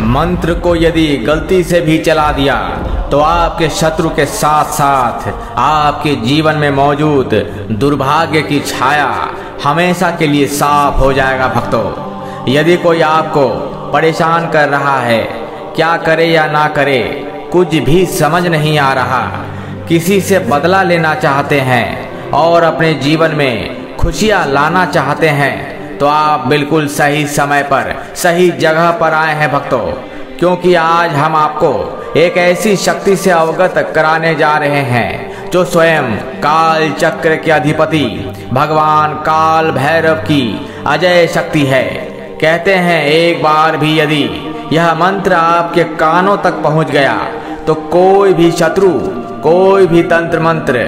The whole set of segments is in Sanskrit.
मंत्र को यदि गलती से भी चला दिया तो आपके शत्रु के साथ साथ आपके जीवन में मौजूद दुर्भाग्य की छाया हमेशा के लिए साफ हो जाएगा। भक्तों, यदि कोई आपको परेशान कर रहा है, क्या करे या ना करे कुछ भी समझ नहीं आ रहा, किसी से बदला लेना चाहते हैं और अपने जीवन में खुशियां लाना चाहते हैं, तो आप बिल्कुल सही समय पर सही जगह पर आए हैं भक्तों। क्योंकि आज हम आपको एक ऐसी शक्ति से अवगत कराने जा रहे हैं जो स्वयं काल चक्र के अधिपति भगवान काल भैरव की अजय शक्ति है। कहते हैं एक बार भी यदि यह मंत्र आपके कानों तक पहुंच गया तो कोई भी शत्रु, कोई भी तंत्र मंत्र,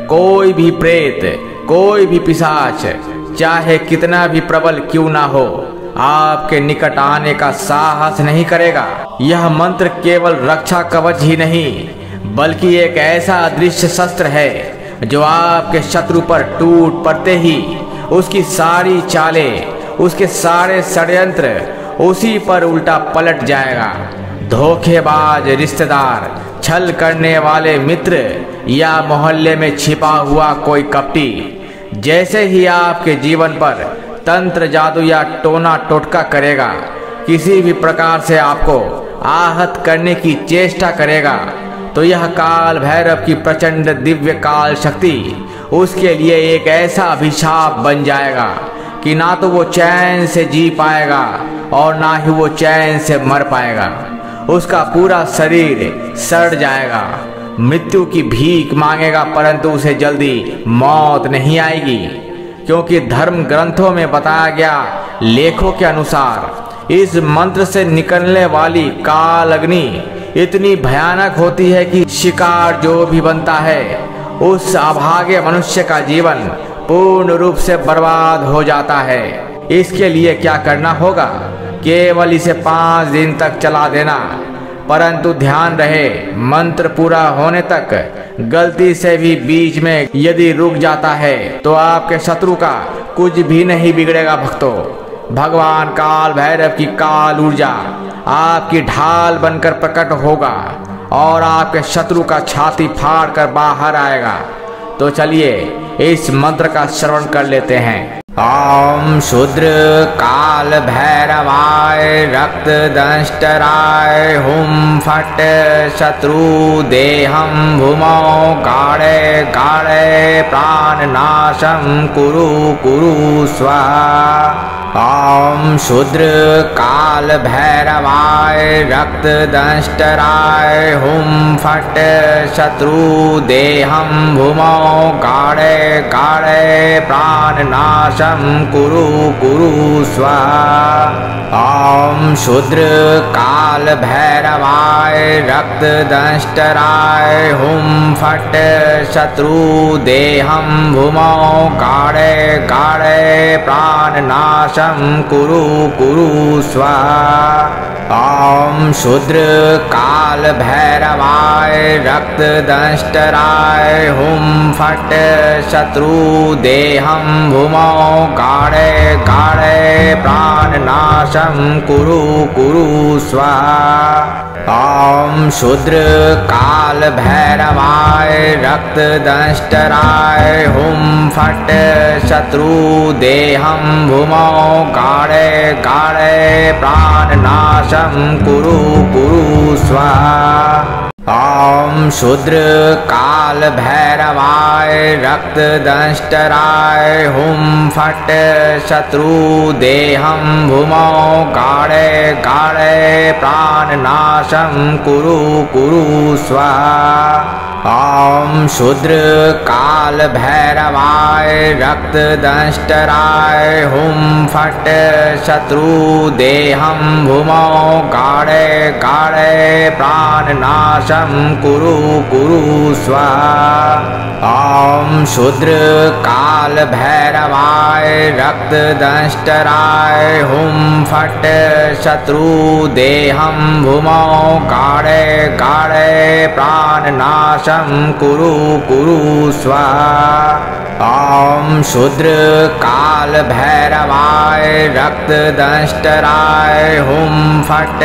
कोई भी प्रेत, कोई भी पिशाच, चाहे कितना भी प्रबल क्यों ना हो, आपके निकट आने का साहस नहीं करेगा। यह मंत्र केवल रक्षा कवच ही नहीं बल्कि एक ऐसा अदृश्य शस्त्र है जो आपके शत्रु पर टूट पड़ते ही उसकी सारी चालें, उसके सारे षड्यंत्र उसी पर उल्टा पलट जाएगा। धोखेबाज रिश्तेदार, छल करने वाले मित्र या मोहल्ले में छिपा हुआ कोई कपटी जैसे ही आपके जीवन पर तंत्र जादू या टोना टोटका करेगा, किसी भी प्रकार से आपको आहत करने की चेष्टा करेगा, तो यह काल भैरव की प्रचंड दिव्य काल शक्ति उसके लिए एक ऐसा अभिशाप बन जाएगा कि ना तो वो चैन से जी पाएगा और ना ही वो चैन से मर पाएगा। उसका पूरा शरीर सड़ जाएगा, मृत्यु की भीख मांगेगा, परंतु उसे जल्दी मौत नहीं आएगी। क्योंकि धर्म ग्रंथों में बताया गया लेखों के अनुसार इस मंत्र से निकलने वाली काल अग्नि इतनी भयानक होती है कि शिकार जो भी बनता है उस अभागे मनुष्य का जीवन पूर्ण रूप से बर्बाद हो जाता है। इसके लिए क्या करना होगा, केवल इसे 5 दिन तक चला देना, परंतु ध्यान रहे मंत्र पूरा होने तक गलती से भी बीच में यदि रुक जाता है तो आपके शत्रु का कुछ भी नहीं बिगड़ेगा। भक्तों, भगवान काल भैरव की काल ऊर्जा आपकी ढाल बनकर प्रकट होगा और आपके शत्रु का छाती फाड़ कर बाहर आएगा। तो चलिए इस मंत्र का श्रवण कर लेते हैं। ओम शूद्र काल भैरवाय रक्त दंष्टराय हुम फट शत्रु देहम भूमौ गाढ़े गाढ़े प्राण नाशम कुरु कुरु स्वाहा। ओम शूद्र काल भैरवाय रक्त दंष्टराय हुम फट शत्रु देहम भूमौ गाढ़े गाढ़े प्राण नाशम कुरु कुरु स्वाहा। ओम शूद्र काल भैरवाय रक्त दंष्टराय हुम फट शत्रु देहम भूमौ गाढ़े गाढ़े प्राण नाशम कुरु कुरु स्वाहा। ओम शूद्र काल भैरवाय रक्त दंष्टराय हुम फट शत्रु देहम भूमौ गाढ़े गाढ़े प्राण नाशम कुरु कुरु स्वाहा। ओम शूद्र काल भैरवाय रक्त दंष्टराय हुम फट शत्रु देहम भूमौ गाढ़े गाढ़े प्राण नाशम कुरु कुरु स्वाहा। ओम शूद्र काल भैरवाय रक्त दंष्टराय हुम फट शत्रु देहम भूमौ गाढ़े गाढ़े प्राण नाशम कुरु कुरु स्वाहा। ओम शूद्र काल भैरवाय रक्त दंष्टराय हुम फट शत्रु देहम भूमौ गाढ़े गाढ़े प्राण नाशम कुरु कुरु स्वाहा। ओम शूद्र काल भैरवाय रक्त दंष्टराय हुम फट शत्रु देहम भूमौ गाढ़े गाढ़े प्राण नाशम प्राणनाशं कुरु कुरु स्वाहा। ॐ शूद्र काल भैरवाय रक्तदंष्टराय हुं फट्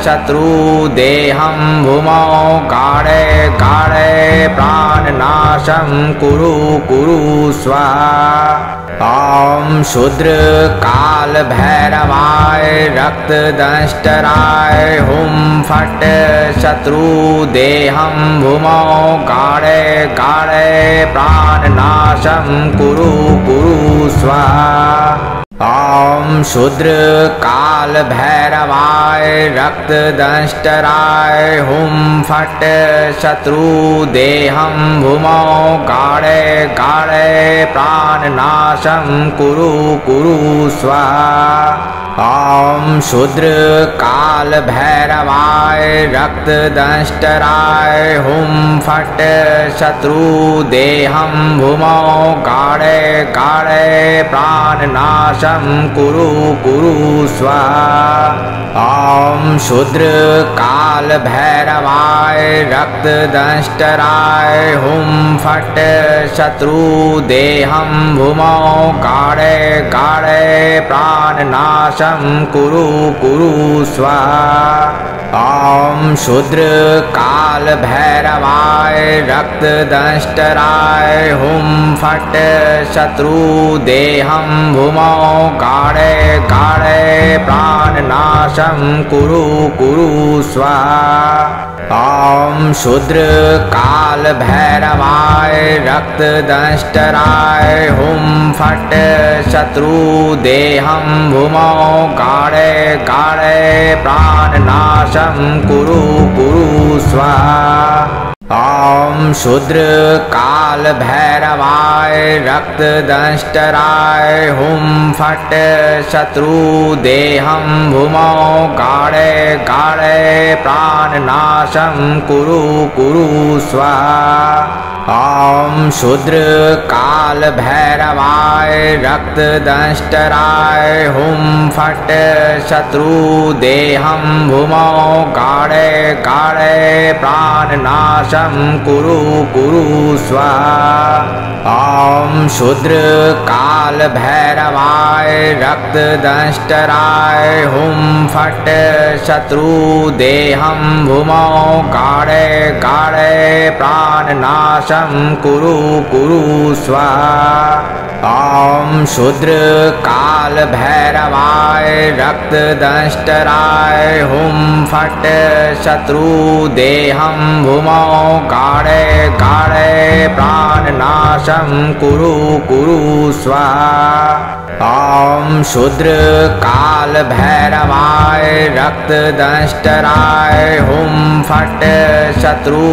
शत्रु देहं भूमौ गाढे गाढे प्राणनाशं कुरु कुरु स्वाहा। ॐ शूद्र काल भैरवाय रक्तदंष्टराय हुं फट् शत्रु देहं भूमौ गाढे गाढे प्राणनाशं कुरु कुरु स्वाहा। ॐ शूद्र काल भैरवाय रक्तदंष्टराय हुं फट् शत्रु देहं भूमौ गाढे गाढे प्राणनाशं कुरु कुरु स्वाहा। ॐ शूद्र काल भैरवाय रक्तदंष्टराय हुं फट् शत्रु देहं भूमौ गाढे गाढे प्राणनाशं कुरु कुरु स्वाहा। ॐ शूद्र काल भैरवाय रक्तदंष्टराय हुं फट् शत्रु देहं भूमौ गाढे गाढे प्राणनाशं कुरु कुरु स्वाहा। ॐ शूद्र काल भैरवाय रक्तदंष्टराय हुं फट् शत्रु देहं भूमौ गाढे गाढे प्राणनाशं कुरु कुरु स्वाहा। ॐ शूद्र काल भैरवाय रक्तदंष्टराय हुं फट् शत्रु देहं भूमौ गाढे गाढे प्राणनाशं कुरु कुरु स्वाहा। ॐ शूद्र काल भैरवाय रक्तदंष्टराय हुं फट् शत्रु देहं भूमौ गाढे गाढे प्राणनाशं कुरु कुरु स्वाहा। ॐ शूद्र काल भैरवाय रक्तदंष्टराय हुं फट् शत्रु देहं भूमौ गाढे गाढे प्राणनाशं कुरु कुरु स्वाहा। ॐ शूद्र काल भैरवाय रक्तदंष्टराय हुं फट् शत्रु देहं भूमौ गाढे गाढे प्राणनाशं कुरु कुरु स्वाहा। ॐ शूद्र काल भैरवाय रक्तदंष्टराय हुं फट् शत्रु देहं भूमौ गाढे गाढे प्राणनाशं कुरु कुरु स्वाहा। ॐ शूद्र काल भैरवाय रक्तदंष्टराय हुं फट् शत्रु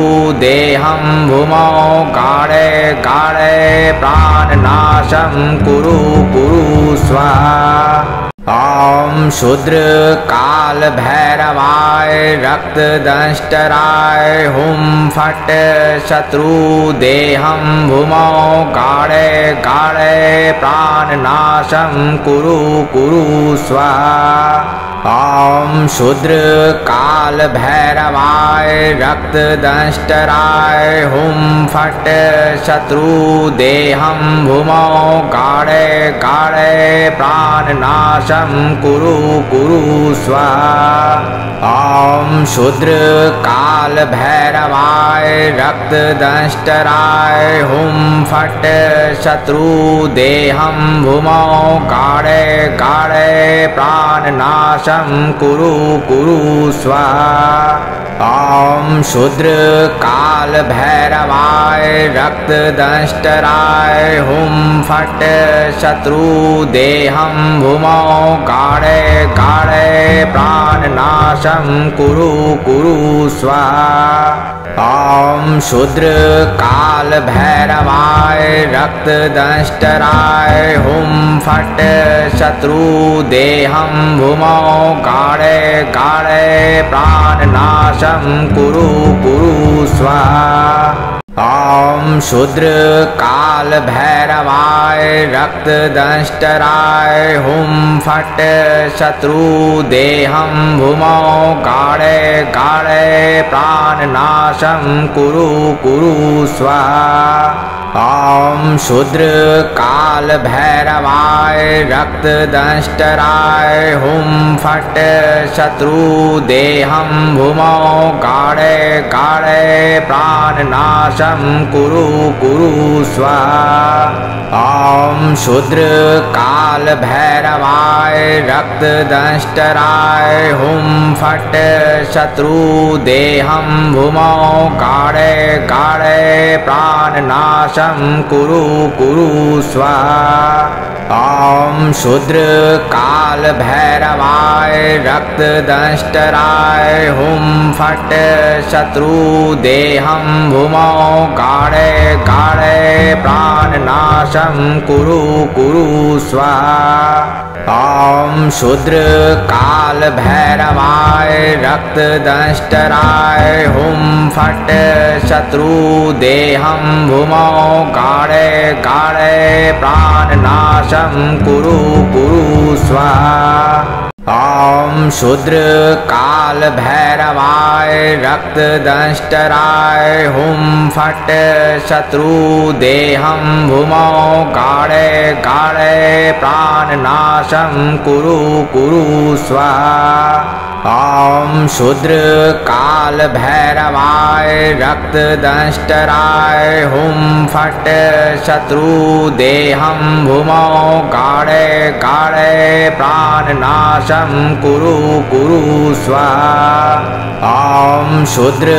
देहं भूमौ गाढे गाढे प्राणनाशं कुरु कुरु स्वाहा। ॐ शूद्र काल भैरवाय रक्तदंष्टराय हुं फट् शत्रु देहं भूमौ गाढे गाढे प्राणनाशं कुरु कुरु स्वाहा। ॐ शूद्र काल भैरवाय रक्तदंष्टराय हुं फट् शत्रु देहं भूमौ गाढे गाढे प्राणनाशं कुरु कुरु स्वाहा। ॐ शूद्र काल भैरवाय रक्तदंष्टराय हुं फट् शत्रु देहं भूमौ गाढे गाढे प्राणनाशं कुरु कुरु स्वाहा। ॐ शूद्र काल भैरवाय रक्तदंष्टराय हुं फट् शत्रु देहं भूमौ गाढे गाढे प्राणनाशं कुरु कुरु स्वाहा। ॐ शूद्र काल भैरवाय रक्तदंष्टराय हुं फट् शत्रु देहं भूमौ गाढे गाढे प्राणनाशं कुरु कुरु स्वाहा। ॐ शूद्र काल भैरवाय रक्त दंष्टराय हुं फट् शत्रु देहं भूमौ गाढे गाढे प्राणनाशं कुरु कुरु स्वाहा। ॐ शूद्र काल भैरवाय रक्त दंष्टराय हुं फट् शत्रु देहं भूमौ गाढे गाढे प्राणनाशं कुरु कुरु स्वाहा। ॐ शूद्र काल भैरवाय रक्त दंष्टराय हुं फट् शत्रु देहं भूमौ गाढे गाढे प्राणनाशं कुरु कुरु स्वाहा। ॐ शूद्र काल भैरवाय रक्त दंष्टराय हुं फट् शत्रु देहं भूमौ गाढे गाढे प्राणनाशं कुरु कुरु स्वाहा। ॐ शूद्र काल भैरवाय रक्त दंष्टराय हुं फट् शत्रु देहं भूमौ गाढे गाढे प्राणनाशं कुरु कुरु स्वाहा। ॐ शूद्र काल भैरवाय रक्त दंष्टराय हुं फट् शत्रु देहं भूमौ गाढे गाढे प्राणनाशं कुरु कुरु स्वाहा। ॐ शूद्र काल भैरवाय रक्त दंष्टराय हुं फट् शत्रु देहं भूमौ गाढे गाढे प्राणनाशं कुरु कुरु स्वाहा। ॐ शूद्र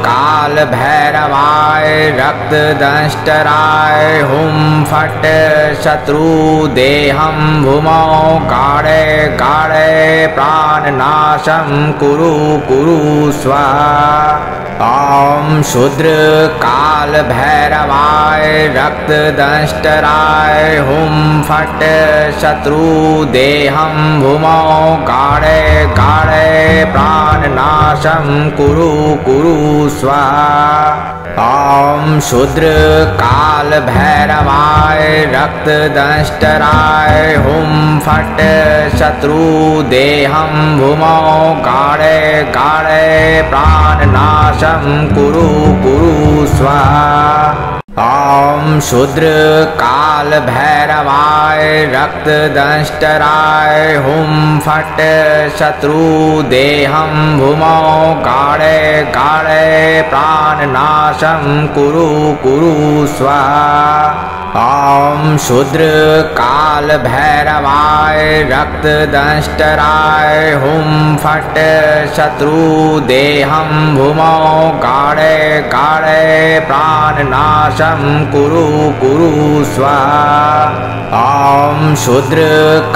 काल भैरवाय रक्त दंष्टराय हुं फट् शत्रु देहं भूमौ गाढे गाढे प्राणनाशं कुरु कुरु स्वाहा। ॐ शूद्र काल भैरवाय रक्त दंष्टराय हुं फट् शत्रु देहं भूमौ गाढे गाढे प्राणनाशं कुरु कुरु स्वाहा। ॐ शूद्र काल भैरवाय रक्त दंष्टराय हुं फट् शत्रु देहं भूमौ गाढे गाढे प्राणनाशं कुरु कुरु स्वाहा। ॐ शूद्र काल भैरवाय रक्त दंष्टराय हुं फट् शत्रु देहं भूमौ गाढे गाढे प्राणनाशं कुरु कुरु स्वाहा। ॐ शूद्र काल भैरवाय रक्त दंष्टराय हुं फट् शत्रु देहं भूमौ गाढे गाढे प्राणनाशं कुरु कुरु स्वाहा। ॐ शूद्र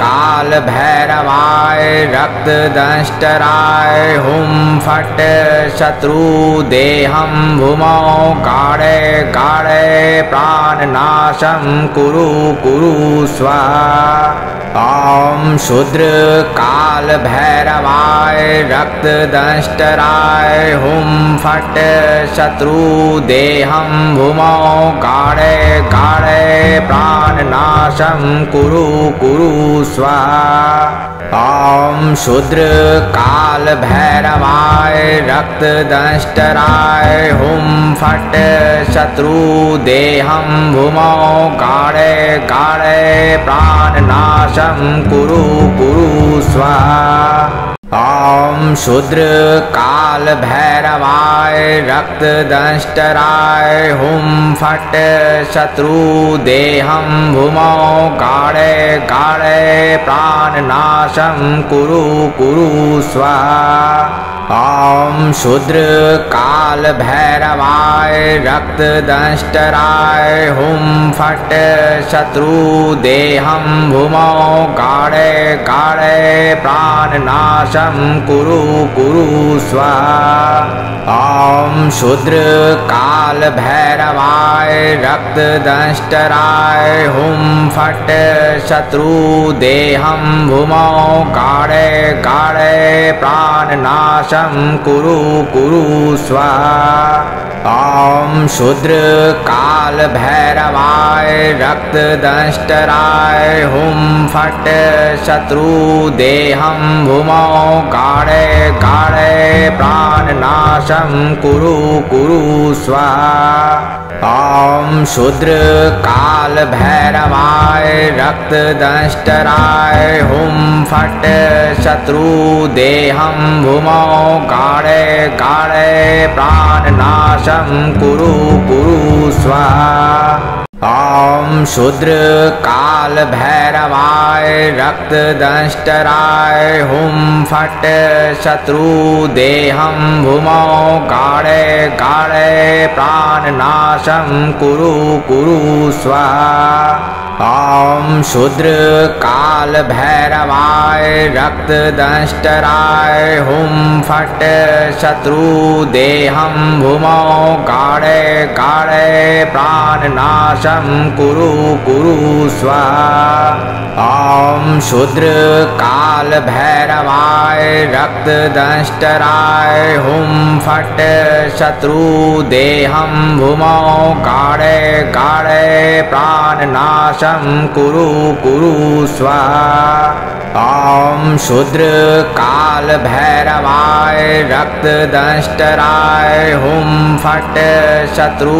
काल भैरवाय रक्त दंष्टराय हुं फट् शत्रु देहं भूमौ गाढे गाढे प्राणनाशं कुरु कुरु स्वाहा। ॐ शूद्र काल भैरवाय रक्त दंष्टराय हुं फट् शत्रु देहं भूमौ गाढे गाढे प्राणनाशं कुरु कुरु स्वाहा। ॐ शूद्र काल भैरवाय रक्त दंष्टराय हुं फट् शत्रु देहं भूमौ गाढे गाढे प्राणनाशं कुरु कुरु स्वाहा। ॐ शूद्र काल भैरवाय रक्त दंष्टराय हुं फट् शत्रु देहं भूमौ गाढे गाढे प्राणनाशं कुरु कुरु स्वाहा। ॐ शूद्र काल भैरवाय रक्त दंष्टराय हुं फट् शत्रु देहं भूमौ गाढे गाढे प्राणनाशं प्राणनाशं कुरु कुरु स्वाहा। ॐ शूद्र काल भैरवाय रक्तदंष्टराय हुं फट् शत्रु देहं भूमौ गाढे गाढे प्राणनाशं कुरु कुरु स्वाहा। ॐ शूद्र काल भैरवाय रक्तदंष्टराय हुं फट् शत्रु देहं भूमौ गाढे गाढे प्राणनाशं कुरु कुरु स्वाहा। ॐ शूद्र काल भैरवाय रक्तदंष्टराय हुं फट् शत्रु देहं भूमौ गाढे गाढे प्राणनाशं कुरु कुरु स्वाहा। ॐ शूद्र काल भैरवाय रक्तदंष्टराय हुं फट् शत्रु देहं भूमौ गाढे गाढे प्राणनाशं कुरु कुरु स्वाहा। ॐ शूद्र काल भैरवाय रक्तदंष्टराय हुं फट् शत्रु देहं भूमौ गाढे गाढे प्राणनाशं कुरु कुरु स्वाहा। ॐ शूद्र काल भैरवाय रक्तदंष्टराय हुं फट् शत्रु देहं भूमौ गाढे गाढे प्राणनाशं कुरु कुरु स्वाहा। ॐ शूद्र काल भैरवाय रक्तदंष्टराय हुं फट् शत्रु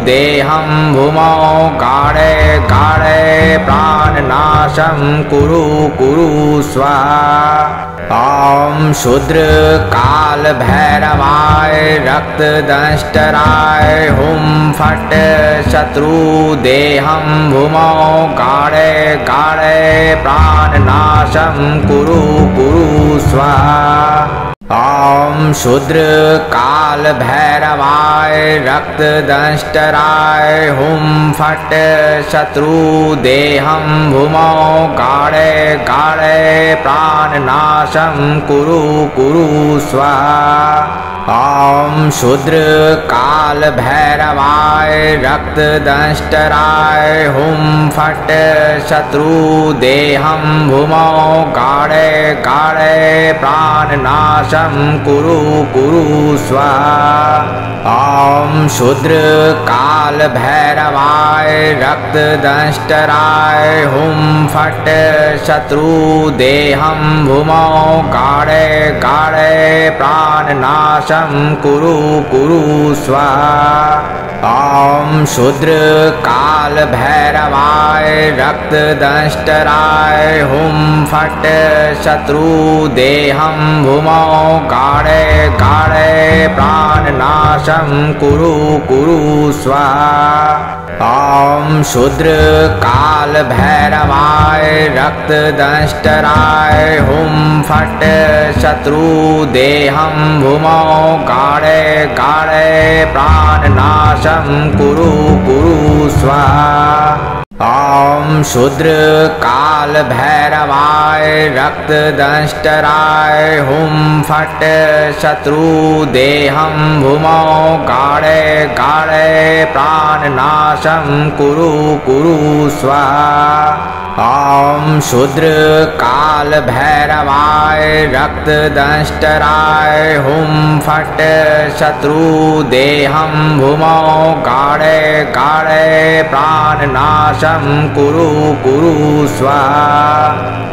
देहं भूमौ गाढे गाढे प्राणनाशं कुरु कुरु स्वाहा। ॐ शूद्र काल भैरवाय रक्तदंष्टराय हुं फट् शत्रु देहं भूमौ गाढे गाढे प्राणनाशं कुरु कुरु स्वाहा। ॐ शूद्र काल भैरवाय रक्तदंष्टराय हुं फट् शत्रु देहं भूमौ गाढे गाढे प्राणनाशं कुरु कुरु स्वाहा। ॐ शूद्र काल भैरवाय रक्तदंष्टराय हुं फट् शत्रु देहं भूमौ गाढे गाढे प्राणनाशं कुरु कुरु स्वाहा। ॐ शूद्र काल भैरवाय रक्तदंष्टराय हुं फट् शत्रु देहं भूमौ गाढे गाढे प्राणनाशं कुरु कुरु स्वाहा। ॐ शूद्र काल भैरवाय रक्तदंष्टराय हुं फट् शत्रु देहं भूमौ गाढे गाढे प्राणनाशं कुरु कुरु स्वाहा। ॐ शूद्र काल भैरवाय रक्तदंष्टराय हुं फट् शत्रु देहं भूमौ गाढे गाढे प्राणनाशं कुरु कुरु स्वाहा। ॐ शूद्र काल भैरवाय रक्तदंष्टराय हुं फट् शत्रु देहं भूमौ गाढे गाढे प्राणनाशं कुरु कुरु स्वाहा। ॐ शूद्र काल भैरवाय रक्तदंष्टराय हुं फट् शत्रु देहं भूमौ गाढे गाढे प्राणनाशं कुरु कुरु स्वाहा।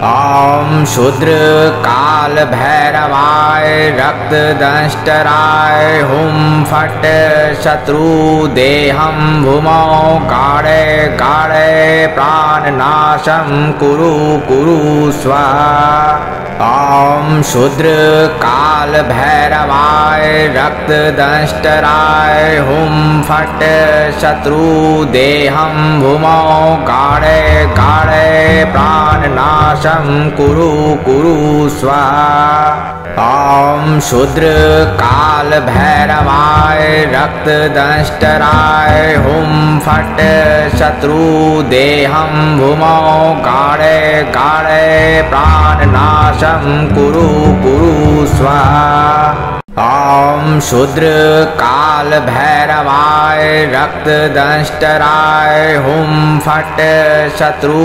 ॐ शूद्र काल भैरवाय रक्तदंष्टराय हुं फट् शत्रु देहं भूमौ गाढे गाढे प्राणनाशं कुरु कुरु स्वाहा। ॐ शूद्र काल भैरवाय रक्तदंष्टराय हुं फट् शत्रु देहं भूमौ गाढे गाढे प्राणनाशं कुरु कुरु स्वाहा। ॐ शूद्र काल भैरवाय रक्तदंष्टराय हुं फट् शत्रु देहं भूमौ गाढे गाढे प्राणनाशं कुरु कुरु स्वाहा। ॐ शूद्र काल भैरवाय रक्तदंष्टराय हुं फट् शत्रु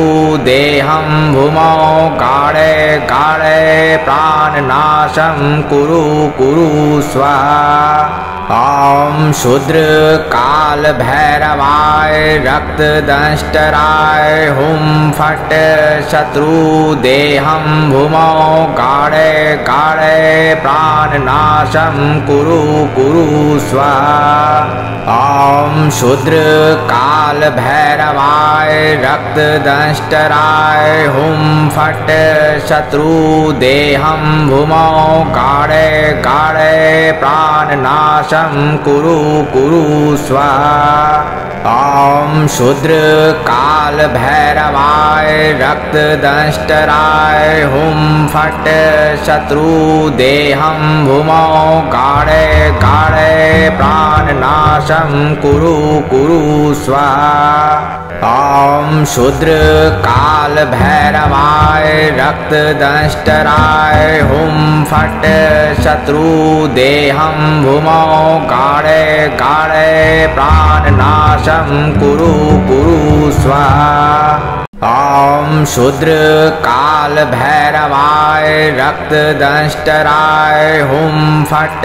देहं भूमौ गाढे गाढे प्राणनाशं कुरु कुरु स्वाहा। ॐ शूद्र काल भैरवाय रक्तदंष्टराय हुं फट् शत्रु देहं भूमौ गाढे गाढे प्राणनाशं कुरु कुरु स्वाहा। ॐ शूद्र काल भैरवाय रक्तदंष्टराय हुं फट् शत्रु देहं भूमौ गाढे गाढे प्राणनाशं कुरु कुरु स्वाहा। ॐ शूद्र काल भैरवाय रक्तदंष्टराय हुं फट् शत्रु देहं भूमौ गाढे गाढे प्राणनाशं कुरु कुरु स्वाहा। ॐ शूद्र काल भैरवाय रक्तदंष्टराय हुं फट् शत्रु देहं भूमौ गाढे गाढे प्राणनाशं कुरु कुरु स्वाहा। ॐ शूद्र काल भैरवाय रक्तदंष्टराय हुं फट्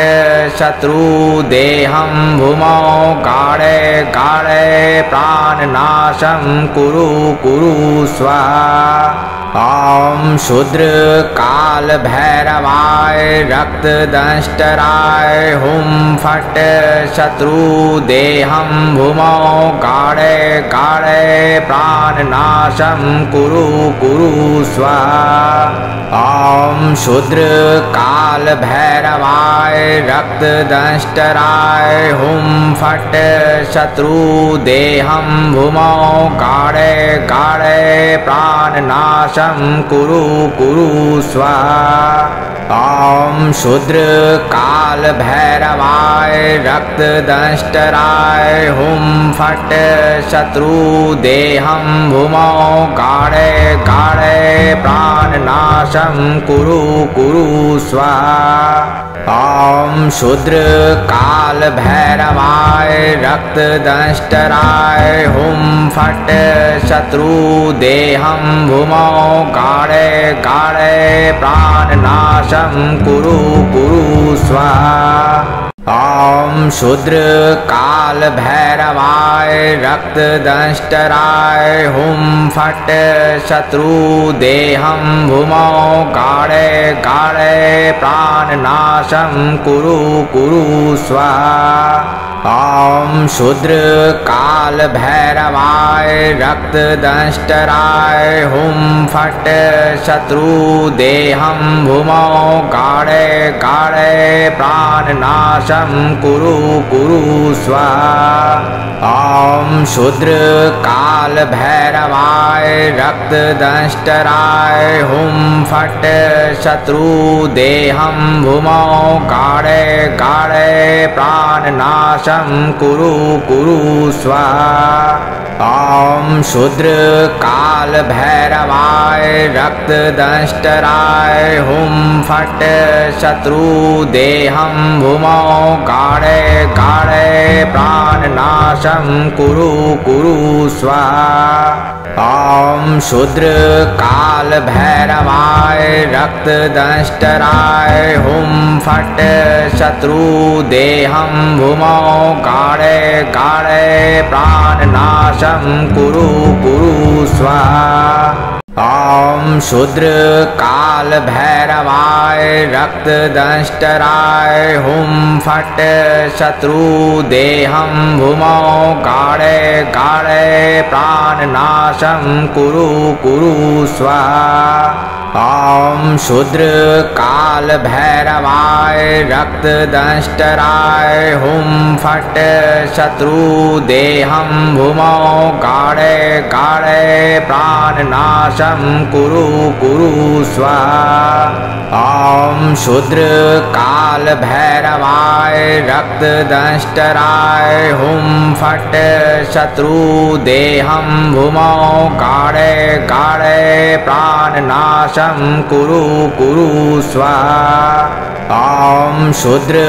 शत्रु देहं भूमौ गाढे गाढे प्राणनाशं कुरु कुरु स्वाहा। ॐ शूद्र काल भैरवाय रक्तदंष्टराय हुं फट् शत्रु देहं भूमौ गाढे गाढे प्राणनाशं कुरु कुरु स्वाहा। ॐ शूद्र काल भैरवाय रक्तदंष्टराय हुं फट् शत्रु देहं भूमौ गाढे गाढे प्राणनाशं कुरु कुरु स्वाहा। ॐ शूद्र काल भैरवाय रक्तदंष्टराय हुं फट् शत्रु देहं भूमौ गाढे गाढे प्राणनाशं कुरु कुरु स्वाहा। ॐ शूद्र काल भैरवाय रक्तदंष्टराय हुं फट् शत्रु देहं भूमौ गाढे गाढे प्राणनाशं कुरु कुरु स्वाहा। ॐ शूद्र काल भैरवाय रक्तदंष्टराय हुं फट् शत्रु देहं भूमौ गाढे गाढे प्राणनाशं कुरु कुरु स्वाहा। ॐ शूद्र काल भैरवाय रक्तदंष्टराय हुं फट् शत्रु देहं भूमौ गाढे गाढे प्राणनाशं कुरु कुरु स्वाहा। ॐ शूद्र काल भैरवाय रक्तदंष्टराय हुं फट् शत्रु देहं भूमौ गाढे गाढे प्राणनाशं कुरु कुरु स्वाहा। ॐ शूद्र काल भैरवाय रक्तदंष्टराय हुं फट् शत्रु देहं भूमौ गाढे गाढे प्राणनाशं कुरु कुरु स्वाहा। ॐ शूद्र काल भैरवाय रक्तदंष्टराय हुं फट् शत्रु देहं भूमौ गाढे गाढे प्राणनाशं कुरु कुरु स्वाहा। ॐ शूद्र काल भैरवाय रक्तदंष्टराय हुं फट् शत्रु देहं भूमौ गाढे गाढे प्राणनाशं कुरु कुरु स्वाहा। ॐ शूद्र काल भैरवाय रक्त दंष्टराय हुं फट् शत्रु देहं भूमौ गाढे गाढे प्राणनाशं कुरु कुरु स्वाहा। ॐ शूद्र काल भैरवाय रक्त दंष्टराय हुं फट् शत्रु देहं भूमौ गाढे गाढे प्राणनाशं कुरु कुरु स्वाहा। ॐ शूद्र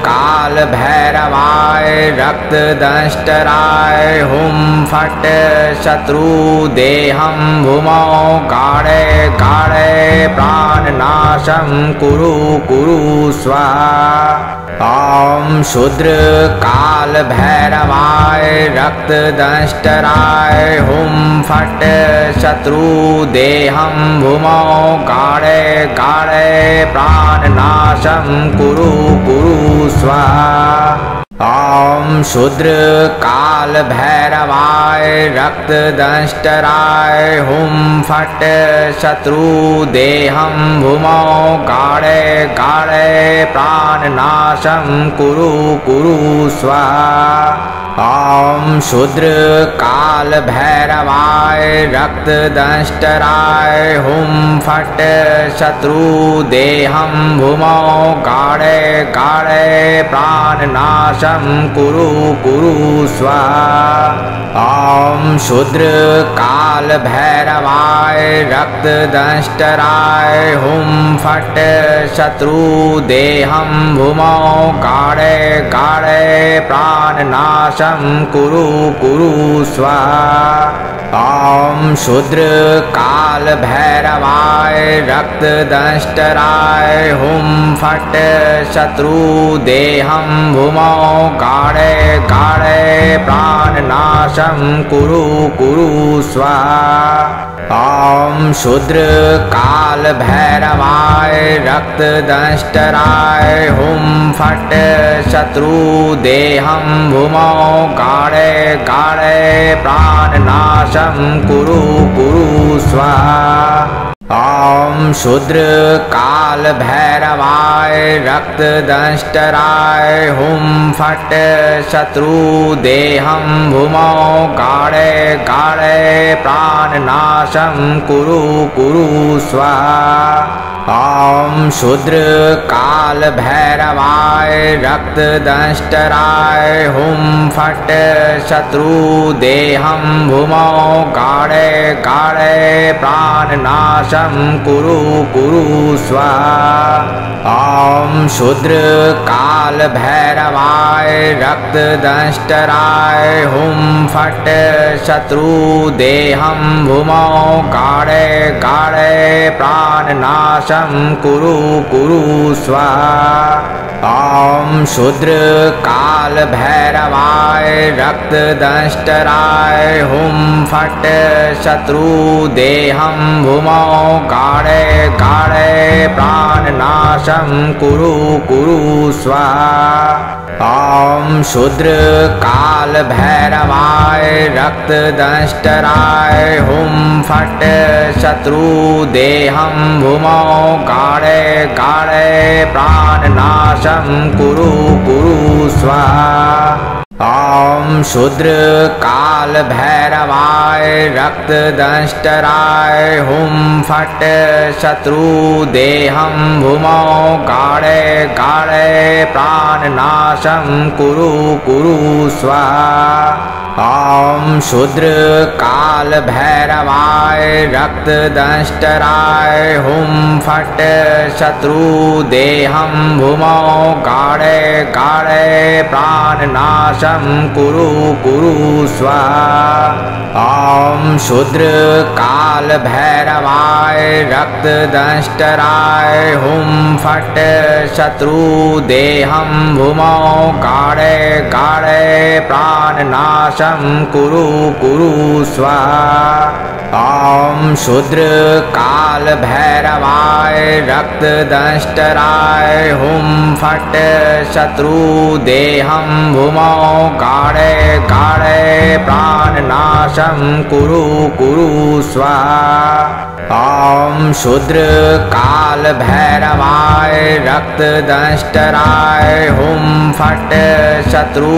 काल भैरवाय रक्त दंष्टराय हुं फट् शत्रु देहं भूमौ गाढे गाढे प्राणनाशं कुरु कुरु स्वाहा। ॐ शूद्र काल भैरवाय रक्त दंष्टराय हुं फट् शत्रु देहं भूमौ गाढे गाढे प्राणनाशं कुरु कुरु स्वाहा। ॐ शूद्र काल भैरवाय रक्त दंष्टराय हुं फट् शत्रु देहं भूमौ गाढे गाढे प्राणनाशं कुरु कुरु स्वाहा। ॐ शूद्र काल भैरवाय रक्त दंष्टराय हुं फट् शत्रु देहं भूमौ गाढे गाढे प्राणनाशं कुरु कुरु स्वाहा। ॐ शूद्र काल भैरवाय रक्त दंष्टराय हुं फट् शत्रु देहं भूमौ गाढे गाढे प्राणनाशं कुरु कुरु स्वाहा। ॐ शूद्र काल भैरवाय रक्त दंष्टराय हुं फट् शत्रु देहं भूमौ गाढे गाढे प्राणनाशं कुरु कुरु स्वाहा। ॐ शूद्र काल भैरवाय रक्त दंष्टराय हुं फट् शत्रु देहं भूमौ गाढे गाढे प्राणनाशं कुरु कुरु स्वाहा। ॐ शूद्र काल भैरवाय रक्त दंष्टराय हुं फट् शत्रु देहं भूमौ गाढे गाढे प्राणनाशं कुरु कुरु स्वाहा। ॐ शूद्र काल भैरवाय रक्त दंष्टराय हुं फट् शत्रु देहं भूमौ गाढे गाढे प्राणनाशं कुरु कुरु स्वाहा। ॐ शूद्र काल भैरवाय रक्त दंष्टराय हुं फट् शत्रु देहं भूमौ गाढे गाढे प्राणनाशं कुरु कुरु स्वाहा। ॐ शूद्र काल भैरवाय रक्त दंष्टराय हुं फट् शत्रु देहं भूमौ गाढे गाढे प्राणनाशं कुरु कुरु स्वाहा। ॐ शूद्र काल भैरवाय रक्त दंष्टराय हुं फट् शत्रु देहं भूमौ गाढे गाढे प्राणनाशं कुरु कुरु स्वाहा। ॐ शूद्र काल भैरवाय रक्त दंष्टराय हुं फट् शत्रु देहं भूमौ गाढे गाढे प्राणनाशं कुरु कुरु स्वाहा। ॐ शूद्र काल भैरवाय रक्त दंष्टराय हुं फट् शत्रु देहं भूमौ गाढे गाढे प्राणनाशं कुरु कुरु स्वाहा। ॐ शूद्र काल भैरवाय रक्त दंष्टराय हुं फट् शत्रु देहं भूमौ गाढे गाढे प्राणनाशं कुरु कुरु स्वाहा। ॐ शूद्र काल भैरवाय रक्त दंष्टराय हुं फट् शत्रु देहं भूमौ गाढे गाढे प्राणनाशं कुरु कुरु स्वाहा। ॐ शूद्र काल भैरवाय रक्त दंष्टराय हुं फट् शत्रु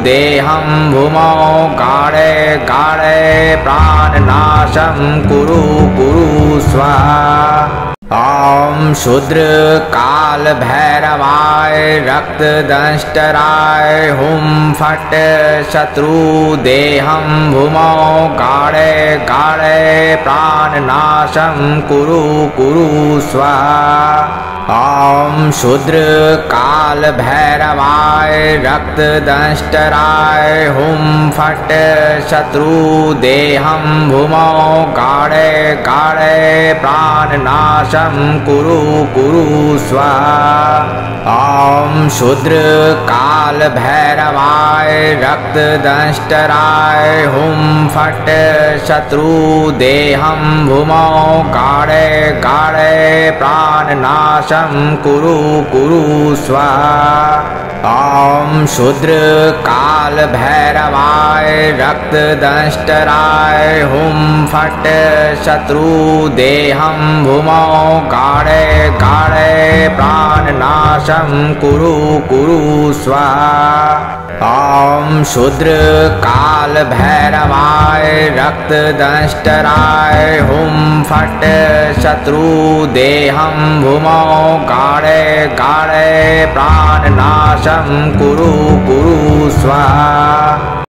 देहं भूमौ गाढे गाढे प्राणनाशं कुरु कुरु स्वाहा। ॐ शूद्र काल भैरवाय रक्त दंष्टराय हुं फट् शत्रु देहं भूमौ गाढे गाढे प्राणनाशं कुरु कुरु स्वाहा। ॐ शूद्र काल भैरवाय रक्त दंष्टराय हुं फट् शत्रु देहं भूमौ गाढे गाढे प्राणनाशं कुरु कुरु स्वाहा। ॐ शूद्र काल भैरवाय रक्त दंष्टराय हुं फट् शत्रु देहं भूमौ गाढे गाढे प्राणनाशं कुरु कुरु स्वाहा। ॐ शूद्र काल भैरवाय रक्त दंष्टराय हुं फट् शत्रु देहं भूमौ गाढे गाढे प्राणनाशं कुरु कुरु स्वाहा। ॐ शूद्र काल भैरवाय रक्त दंष्टराय हुं फट् शत्रु देहं भूमौ गाढे गाढे प्राणनाशं कुरु कुरु स्वाहा।